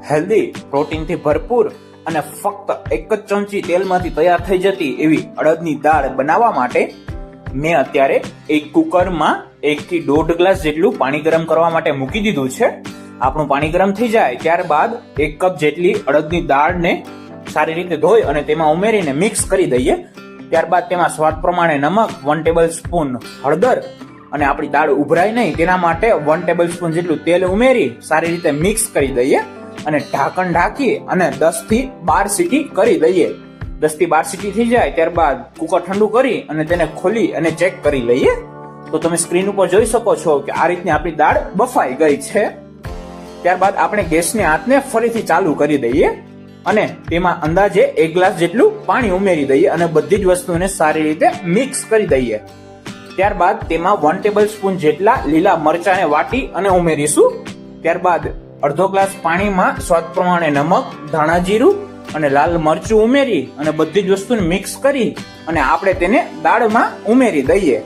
Healthy, પ્રોટીનથી ભરપૂર અને ફક્ત 1 જ ચમચી તેલમાંથી તૈયાર થઈ જતી એવી અડદની દાળ બનાવવા માટે મેં અત્યારે એક કુકરમાં 1 થી 1.5 ગ્લાસ જેટલું પાણી ગરમ કરવા માટે મૂકી દીધું છે. આપણું પાણી ગરમ થઈ જાય ત્યારબાદ 1 કપ જેટલી અડદની દાળને સારી રીતે ધોઈ અને તેમાં ઉમેરીને મિક્સ કરી દઈએ. ત્યારબાદ તેમાં સ્વાદ પ્રમાણે નમક, 1 ટેબલ સ્પૂન હળદર અને આપણી દાળ ઉભરાય નહીં તેના માટે 1 ટેબલ સ્પૂન જેટલું તેલ ઉમેરી સારી રીતે મિક્સ કરી દઈએ અને ઢાંકણ ઢાંકી અને 10 થી 12 સીટી કરી દઈએ. 10 થી 12 સીટી થઈ જાય ત્યારબાદ કુકર ઠંડુ કરી અને તેને ખોલી અને ચેક કરી લઈએ. તો તમે સ્ક્રીન ઉપર જોઈ શકો છો કે આ રીતની આપણી દાળ બફાઈ ગઈ છે. ત્યારબાદ આપણે ગેસની આંચને ફરીથી ચાલુ કરી દઈએ અને તેમાં અંદાજે 1 ગ્લાસ જેટલું પાણી ઉમેરી દઈએ અને બધી જ વસ્તુને સારી રીતે મિક્સ કરી દઈએ. ત્યારબાદ તેમાં 1 ટેબલ સ્પૂન જેટલા લીલા મરચાને વાટી અને ઉમેરીશું. ત્યારબાદ અડધો ગ્લાસ પાણીમાં સ્વાદ પ્રમાણે નમક, ધાણા જીરું અને લાલ મરચું ઉમેરી અને બધી જ વસ્તુને મિક્સ કરી અને આપણે તેને દાળમાં ઉમેરી દઈએ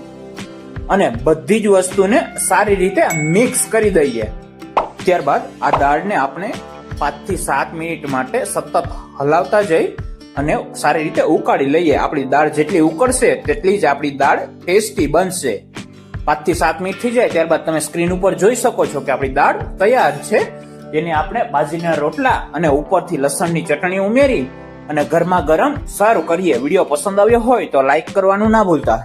અને બધી જ વસ્તુને સારી રીતે મિક્સ કરી દઈએ. ત્યારબાદ આ દાળને આપણે 5 થી 7 મિનિટ માટે સતત હલાવતા જઈ અને સારી રીતે ઉકાળી લઈએ. આપણી દાળ જેટલી ઉકળશે તેટલી જ આપણી દાળ ટેસ્ટી બનશે. 5 થી 7 મિનિટ થઈ જાય ત્યારબાદ તમે સ્ક્રીન ઉપર જોઈ શકો છો કે આપણી દાળ તૈયાર છે. તેને આપણે બાજરીના રોટલા અને ઉપરથી લસણની ચટણી ઉમેરી અને ગરમા ગરમ સર્વ કરીએ. વિડીયો પસંદ આવ્યો હોય તો લાઈક કરવાનું ના ભૂલતા.